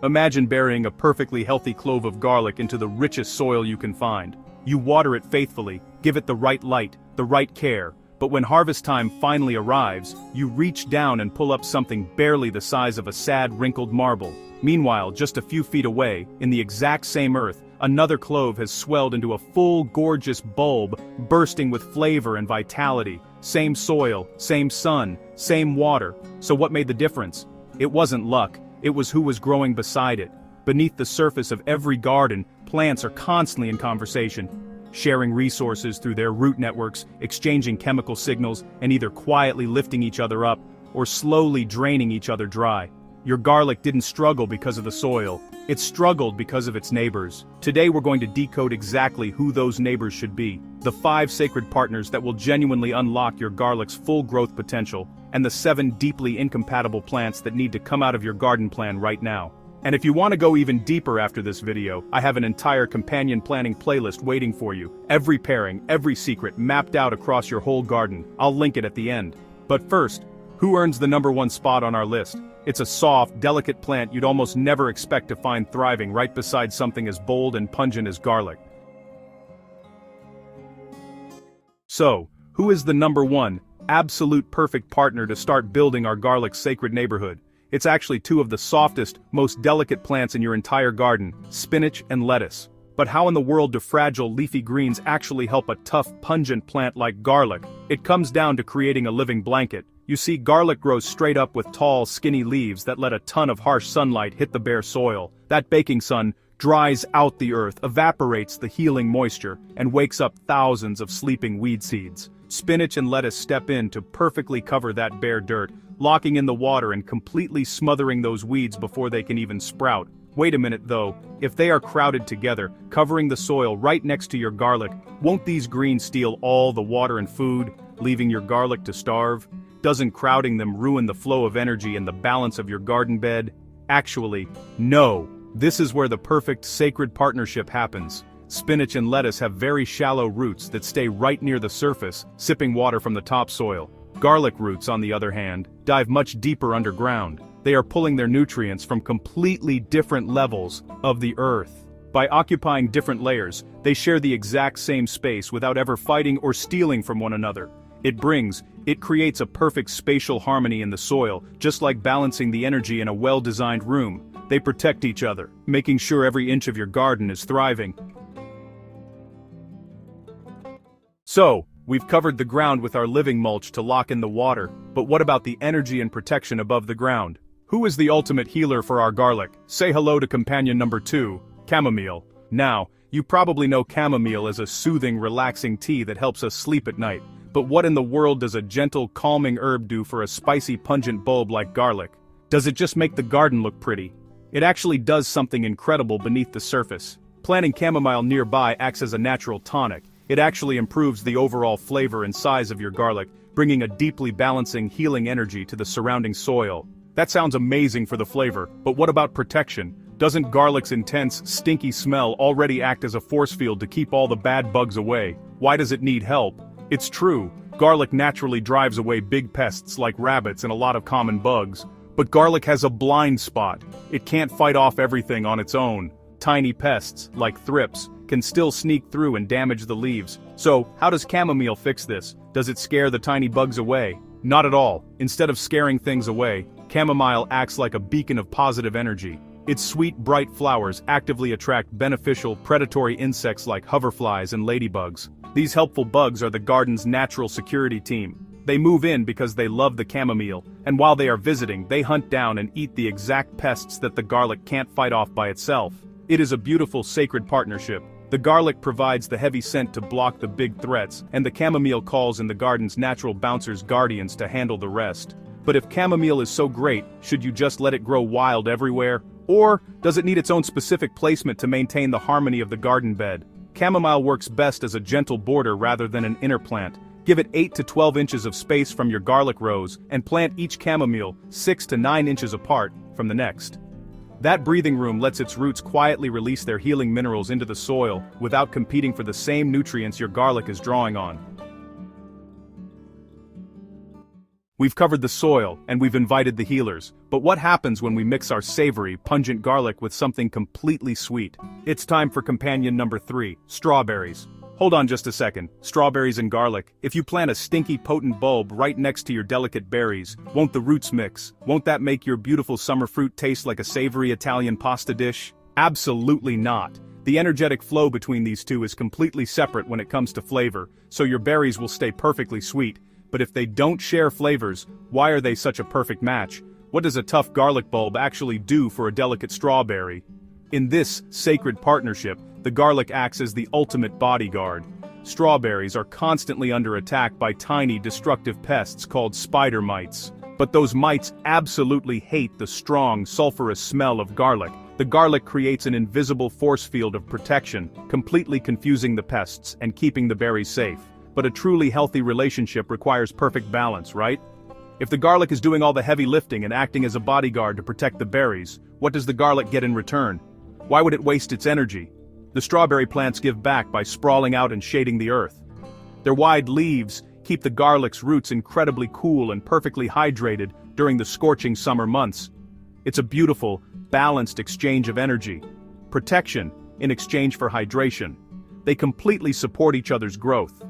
Imagine burying a perfectly healthy clove of garlic into the richest soil you can find. You water it faithfully, give it the right light, the right care, but when harvest time finally arrives, you reach down and pull up something barely the size of a sad wrinkled marble. Meanwhile, just a few feet away, in the exact same earth, another clove has swelled into a full, gorgeous bulb, bursting with flavor and vitality. Same soil, same sun, same water. So what made the difference? It wasn't luck, it was who was growing beside it. Beneath the surface of every garden, plants are constantly in conversation, sharing resources through their root networks, exchanging chemical signals, and either quietly lifting each other up, or slowly draining each other dry. Your garlic didn't struggle because of the soil, it struggled because of its neighbors. Today we're going to decode exactly who those neighbors should be, the 5 sacred partners that will genuinely unlock your garlic's full growth potential, and the 7 deeply incompatible plants that need to come out of your garden plan right now. And if you want to go even deeper after this video, I have an entire companion planning playlist waiting for you. Every pairing, every secret mapped out across your whole garden. I'll link it at the end. But first, who earns the #1 spot on our list? It's a soft, delicate plant you'd almost never expect to find thriving right beside something as bold and pungent as garlic. So, who is the #1, absolute perfect partner to start building our garlic's sacred neighborhood? It's actually 2 of the softest, most delicate plants in your entire garden, spinach and lettuce. But how in the world do fragile leafy greens actually help a tough, pungent plant like garlic? It comes down to creating a living blanket. You see, garlic grows straight up with tall, skinny leaves that let a ton of harsh sunlight hit the bare soil. That baking sun dries out the earth, evaporates the healing moisture, and wakes up thousands of sleeping weed seeds. Spinach and lettuce step in to perfectly cover that bare dirt, locking in the water and completely smothering those weeds before they can even sprout. Wait a minute though, if they are crowded together, covering the soil right next to your garlic, won't these greens steal all the water and food, leaving your garlic to starve? Doesn't crowding them ruin the flow of energy and the balance of your garden bed? Actually, no. This is where the perfect sacred partnership happens. Spinach and lettuce have very shallow roots that stay right near the surface, sipping water from the topsoil. Garlic roots, on the other hand, dive much deeper underground. They are pulling their nutrients from completely different levels of the earth. By occupying different layers, they share the exact same space without ever fighting or stealing from one another. It creates a perfect spatial harmony in the soil, just like balancing the energy in a well-designed room. They protect each other, making sure every inch of your garden is thriving. So, we've covered the ground with our living mulch to lock in the water, but what about the energy and protection above the ground? Who is the ultimate healer for our garlic? Say hello to companion #2, chamomile. Now, you probably know chamomile as a soothing, relaxing tea that helps us sleep at night. But what in the world does a gentle, calming herb do for a spicy, pungent bulb like garlic? Does it just make the garden look pretty? It actually does something incredible beneath the surface. Planting chamomile nearby acts as a natural tonic. It actually improves the overall flavor and size of your garlic, bringing a deeply balancing, healing energy to the surrounding soil. That sounds amazing for the flavor, but what about protection? Doesn't garlic's intense, stinky smell already act as a force field to keep all the bad bugs away? Why does it need help? It's true, garlic naturally drives away big pests like rabbits and a lot of common bugs. But garlic has a blind spot. It can't fight off everything on its own. Tiny pests, like thrips, can still sneak through and damage the leaves. So, how does chamomile fix this? Does it scare the tiny bugs away? Not at all. Instead of scaring things away, chamomile acts like a beacon of positive energy. Its sweet, bright flowers actively attract beneficial, predatory insects like hoverflies and ladybugs. These helpful bugs are the garden's natural security team. They move in because they love the chamomile, and while they are visiting, they hunt down and eat the exact pests that the garlic can't fight off by itself. It is a beautiful, sacred partnership. The garlic provides the heavy scent to block the big threats, and the chamomile calls in the garden's natural bouncers guardians to handle the rest. But if chamomile is so great, should you just let it grow wild everywhere? Or does it need its own specific placement to maintain the harmony of the garden bed? Chamomile works best as a gentle border rather than an inner plant. Give it 8 to 12 inches of space from your garlic rows, and plant each chamomile 6 to 9 inches apart from the next. That breathing room lets its roots quietly release their healing minerals into the soil without competing for the same nutrients your garlic is drawing on. We've covered the soil, and we've invited the healers. But what happens when we mix our savory, pungent garlic with something completely sweet? It's time for companion number 3, strawberries. Hold on just a second. Strawberries and garlic. If you plant a stinky, potent bulb right next to your delicate berries, won't the roots mix? Won't that make your beautiful summer fruit taste like a savory Italian pasta dish? Absolutely not. The energetic flow between these two is completely separate when it comes to flavor, so your berries will stay perfectly sweet. But if they don't share flavors, why are they such a perfect match? What does a tough garlic bulb actually do for a delicate strawberry? In this sacred partnership, the garlic acts as the ultimate bodyguard. Strawberries are constantly under attack by tiny destructive pests called spider mites. But those mites absolutely hate the strong, sulfurous smell of garlic. The garlic creates an invisible force field of protection, completely confusing the pests and keeping the berries safe. But a truly healthy relationship requires perfect balance, right? If the garlic is doing all the heavy lifting and acting as a bodyguard to protect the berries, what does the garlic get in return? Why would it waste its energy? The strawberry plants give back by sprawling out and shading the earth. Their wide leaves keep the garlic's roots incredibly cool and perfectly hydrated during the scorching summer months. It's a beautiful, balanced exchange of energy. Protection in exchange for hydration. They completely support each other's growth.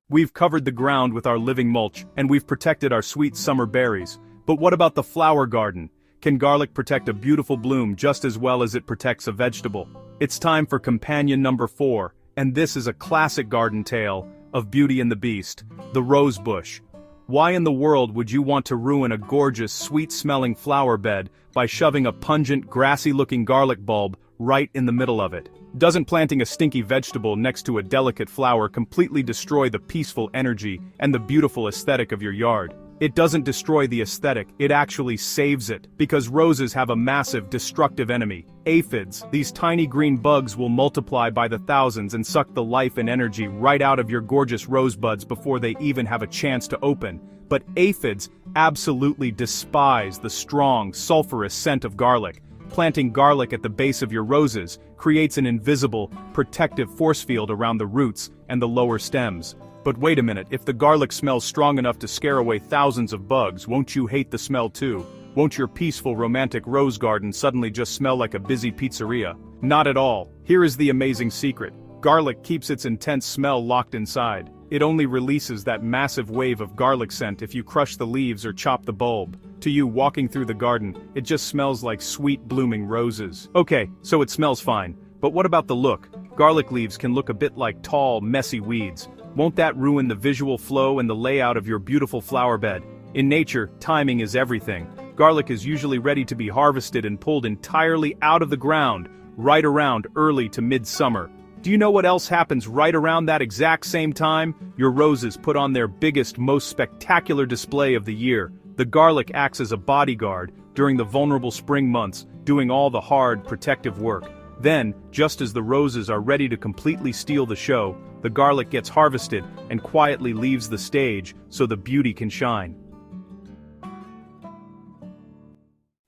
We've covered the ground with our living mulch, and we've protected our sweet summer berries. But what about the flower garden? Can garlic protect a beautiful bloom just as well as it protects a vegetable? It's time for companion number 4, and this is a classic garden tale of Beauty and the Beast, the rose bush. Why in the world would you want to ruin a gorgeous, sweet-smelling flower bed by shoving a pungent, grassy-looking garlic bulb right in the middle of it? Doesn't planting a stinky vegetable next to a delicate flower completely destroy the peaceful energy and the beautiful aesthetic of your yard? It doesn't destroy the aesthetic, it actually saves it, because roses have a massive, destructive enemy. Aphids, these tiny green bugs will multiply by the thousands and suck the life and energy right out of your gorgeous rosebuds before they even have a chance to open. But aphids absolutely despise the strong, sulfurous scent of garlic. Planting garlic at the base of your roses creates an invisible, protective force field around the roots and the lower stems. But wait a minute, if the garlic smells strong enough to scare away thousands of bugs, won't you hate the smell too? Won't your peaceful romantic rose garden suddenly just smell like a busy pizzeria? Not at all. Here is the amazing secret. Garlic keeps its intense smell locked inside. It only releases that massive wave of garlic scent if you crush the leaves or chop the bulb. To you walking through the garden, it just smells like sweet blooming roses. Okay, so it smells fine. But what about the look? Garlic leaves can look a bit like tall, messy weeds. Won't that ruin the visual flow and the layout of your beautiful flower bed? In nature, timing is everything. Garlic is usually ready to be harvested and pulled entirely out of the ground, right around early to mid-summer. Do you know what else happens right around that exact same time? Your roses put on their biggest, most spectacular display of the year. The garlic acts as a bodyguard during the vulnerable spring months, doing all the hard, protective work. Then, just as the roses are ready to completely steal the show, the garlic gets harvested and quietly leaves the stage so the beauty can shine.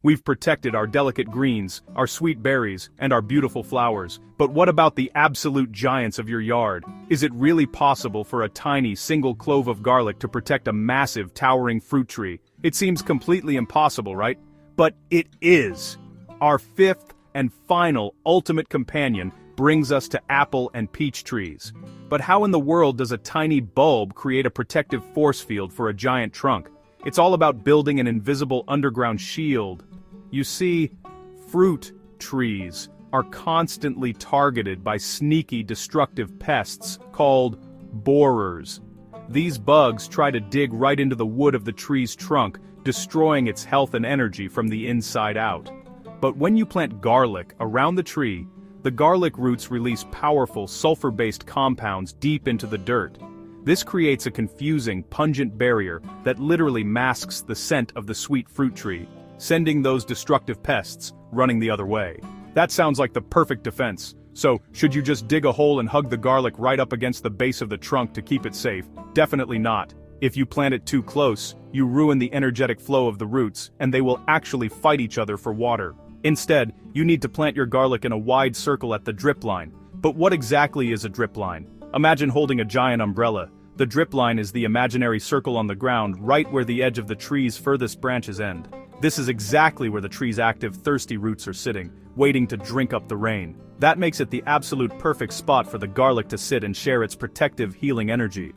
We've protected our delicate greens, our sweet berries, and our beautiful flowers. But what about the absolute giants of your yard? Is it really possible for a tiny single clove of garlic to protect a massive towering fruit tree? It seems completely impossible, right? But it is. Our 5th and final ultimate companion brings us to apple and peach trees. But how in the world does a tiny bulb create a protective force field for a giant trunk? It's all about building an invisible underground shield. You see, fruit trees are constantly targeted by sneaky destructive pests called borers. These bugs try to dig right into the wood of the tree's trunk, destroying its health and energy from the inside out. But when you plant garlic around the tree, the garlic roots release powerful sulfur-based compounds deep into the dirt. This creates a confusing, pungent barrier that literally masks the scent of the sweet fruit tree, sending those destructive pests running the other way. That sounds like the perfect defense. So, should you just dig a hole and hug the garlic right up against the base of the trunk to keep it safe? Definitely not. If you plant it too close, you ruin the energetic flow of the roots, and they will actually fight each other for water. Instead, you need to plant your garlic in a wide circle at the drip line. But what exactly is a drip line? Imagine holding a giant umbrella. The drip line is the imaginary circle on the ground right where the edge of the tree's furthest branches end. This is exactly where the tree's active, thirsty roots are sitting, waiting to drink up the rain. That makes it the absolute perfect spot for the garlic to sit and share its protective, healing energy.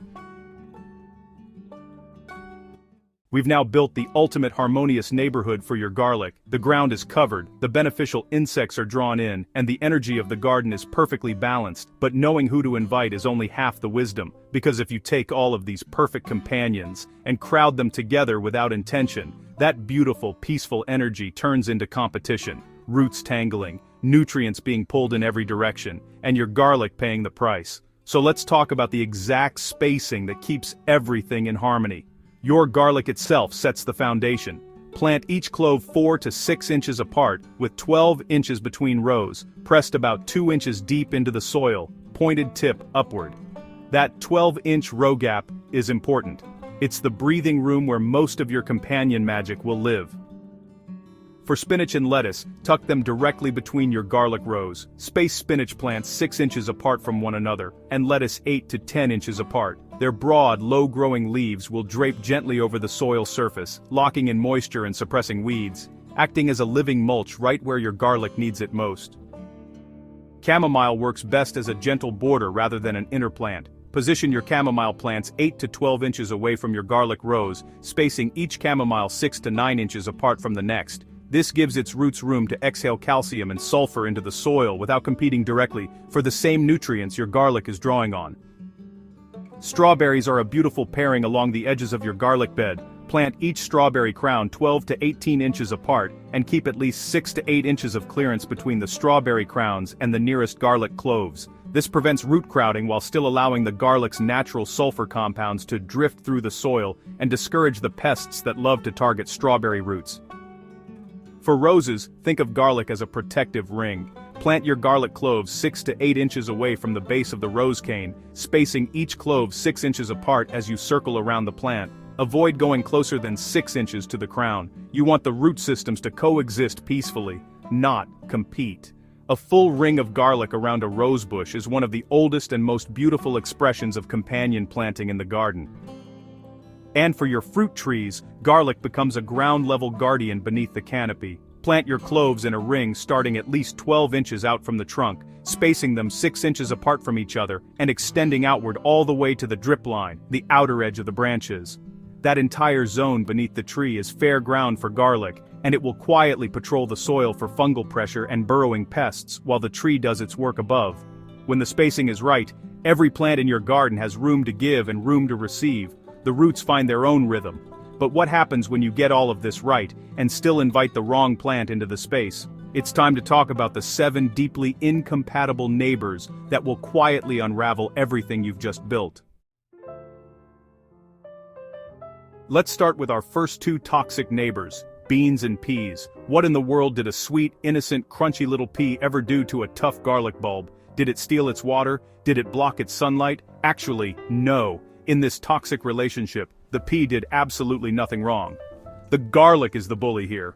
We've now built the ultimate harmonious neighborhood for your garlic. The ground is covered, the beneficial insects are drawn in, and the energy of the garden is perfectly balanced. But knowing who to invite is only half the wisdom, because if you take all of these perfect companions and crowd them together without intention, that beautiful, peaceful energy turns into competition, roots tangling, nutrients being pulled in every direction, and your garlic paying the price. So let's talk about the exact spacing that keeps everything in harmony. Your garlic itself sets the foundation. Plant each clove 4 to 6 inches apart, with 12 inches between rows, pressed about 2 inches deep into the soil, pointed tip upward. That 12-inch row gap is important. It's the breathing room where most of your companion magic will live. For spinach and lettuce, tuck them directly between your garlic rows. Space spinach plants 6 inches apart from one another, and lettuce 8 to 10 inches apart. Their broad, low-growing leaves will drape gently over the soil surface, locking in moisture and suppressing weeds, acting as a living mulch right where your garlic needs it most. Chamomile works best as a gentle border rather than an inner plant. Position your chamomile plants 8 to 12 inches away from your garlic rows, spacing each chamomile 6 to 9 inches apart from the next. This gives its roots room to exhale calcium and sulfur into the soil without competing directly for the same nutrients your garlic is drawing on. Strawberries are a beautiful pairing along the edges of your garlic bed. Plant each strawberry crown 12 to 18 inches apart and keep at least 6 to 8 inches of clearance between the strawberry crowns and the nearest garlic cloves. This prevents root crowding while still allowing the garlic's natural sulfur compounds to drift through the soil and discourage the pests that love to target strawberry roots. For roses, think of garlic as a protective ring. Plant your garlic cloves 6 to 8 inches away from the base of the rose cane, spacing each clove 6 inches apart as you circle around the plant. Avoid going closer than 6 inches to the crown. You want the root systems to coexist peacefully, not compete. A full ring of garlic around a rose bush is one of the oldest and most beautiful expressions of companion planting in the garden. And for your fruit trees, garlic becomes a ground-level guardian beneath the canopy. Plant your cloves in a ring starting at least 12 inches out from the trunk, spacing them 6 inches apart from each other, and extending outward all the way to the drip line, the outer edge of the branches. That entire zone beneath the tree is fair ground for garlic, and it will quietly patrol the soil for fungal pressure and burrowing pests while the tree does its work above. When the spacing is right, every plant in your garden has room to give and room to receive. The roots find their own rhythm. But what happens when you get all of this right, and still invite the wrong plant into the space? It's time to talk about the 7 deeply incompatible neighbors that will quietly unravel everything you've just built. Let's start with our first 2 toxic neighbors, beans and peas. What in the world did a sweet, innocent, crunchy little pea ever do to a tough garlic bulb? Did it steal its water? Did it block its sunlight? Actually, no. In this toxic relationship, the pea did absolutely nothing wrong. The garlic is the bully here.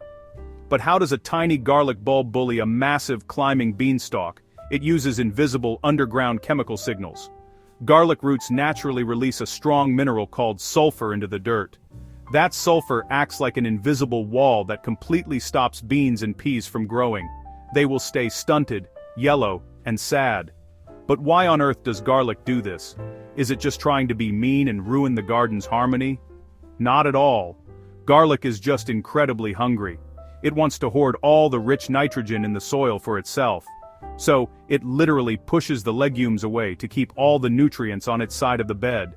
But how does a tiny garlic bulb bully a massive climbing beanstalk? It uses invisible underground chemical signals. Garlic roots naturally release a strong mineral called sulfur into the dirt. That sulfur acts like an invisible wall that completely stops beans and peas from growing. They will stay stunted, yellow, and sad. But why on earth does garlic do this? Is it just trying to be mean and ruin the garden's harmony? Not at all. Garlic is just incredibly hungry. It wants to hoard all the rich nitrogen in the soil for itself. So, it literally pushes the legumes away to keep all the nutrients on its side of the bed.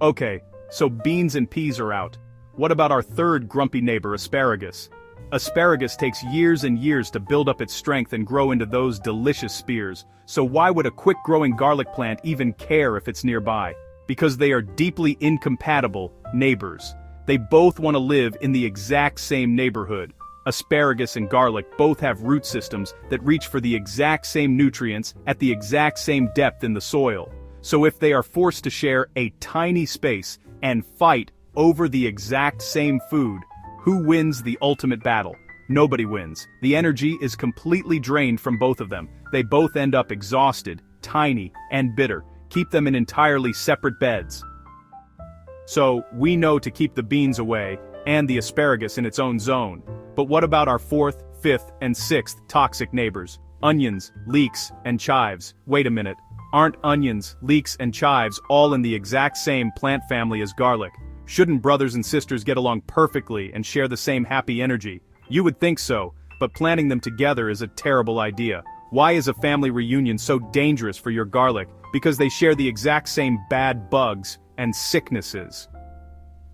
Okay, so beans and peas are out. What about our third grumpy neighbor, asparagus? Asparagus takes years and years to build up its strength and grow into those delicious spears, so why would a quick-growing garlic plant even care if it's nearby? Because they are deeply incompatible neighbors. They both want to live in the exact same neighborhood. Asparagus and garlic both have root systems that reach for the exact same nutrients at the exact same depth in the soil. So if they are forced to share a tiny space and fight over the exact same food, who wins the ultimate battle? Nobody wins. The energy is completely drained from both of them. They both end up exhausted, tiny, and bitter. keep them in entirely separate beds. So, we know to keep the beans away, and the asparagus in its own zone. But what about our fourth, fifth, and sixth toxic neighbors? Onions, leeks, and chives. Wait a minute. Aren't onions, leeks, and chives all in the exact same plant family as garlic? Shouldn't brothers and sisters get along perfectly and share the same happy energy? You would think so, but planting them together is a terrible idea. Why is a family reunion so dangerous for your garlic? Because they share the exact same bad bugs and sicknesses.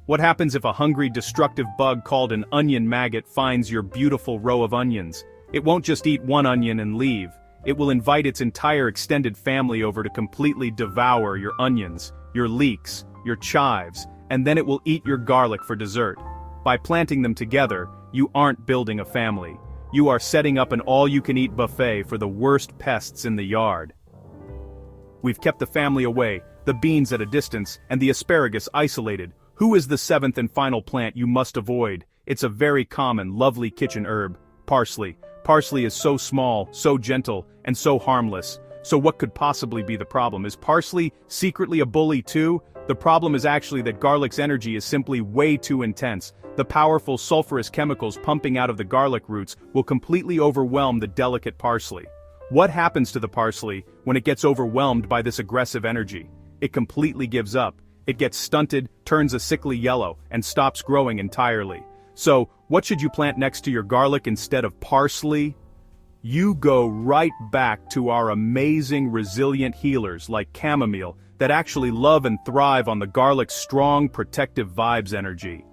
What happens if a hungry, destructive bug called an onion maggot finds your beautiful row of onions? It won't just eat one onion and leave. It will invite its entire extended family over to completely devour your onions, your leeks, your chives, and then it will eat your garlic for dessert. By planting them together, you aren't building a family. You are setting up an all-you-can-eat buffet for the worst pests in the yard. We've kept the family away, the beans at a distance, and the asparagus isolated. Who is the seventh and final plant you must avoid? It's a very common, lovely kitchen herb, parsley. Parsley is so small, so gentle, and so harmless. So what could possibly be the problem? Is parsley secretly a bully too? The problem is actually that garlic's energy is simply way too intense. The powerful sulfurous chemicals pumping out of the garlic roots will completely overwhelm the delicate parsley. What happens to the parsley when it gets overwhelmed by this aggressive energy? It completely gives up. It gets stunted, turns a sickly yellow, and stops growing entirely. So, what should you plant next to your garlic instead of parsley? You go right back to our amazing resilient healers like chamomile that actually love and thrive on the garlic's strong protective vibes energy.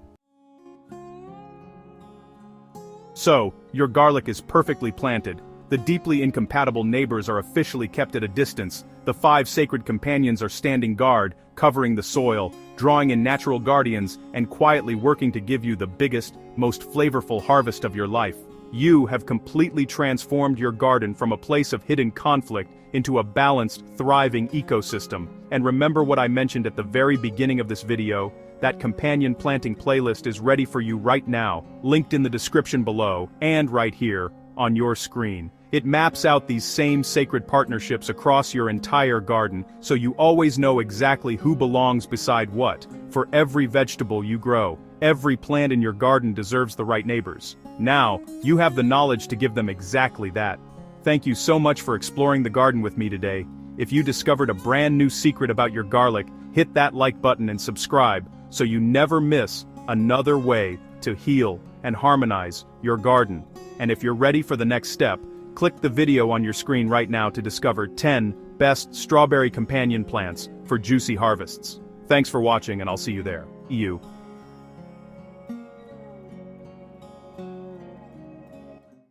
So, your garlic is perfectly planted. The deeply incompatible neighbors are officially kept at a distance. The 5 sacred companions are standing guard, covering the soil, drawing in natural guardians, and quietly working to give you the biggest, most flavorful harvest of your life. You have completely transformed your garden from a place of hidden conflict into a balanced, thriving ecosystem. And remember what I mentioned at the very beginning of this video, that companion planting playlist is ready for you right now, linked in the description below, and right here, on your screen. It maps out these same sacred partnerships across your entire garden, so you always know exactly who belongs beside what. For every vegetable you grow, every plant in your garden deserves the right neighbors. Now, you have the knowledge to give them exactly that. Thank you so much for exploring the garden with me today. If you discovered a brand new secret about your garlic, hit that like button and subscribe, so you never miss another way to heal and harmonize your garden. And if you're ready for the next step, click the video on your screen right now to discover 10 best strawberry companion plants for juicy harvests. Thanks for watching, and I'll see you there.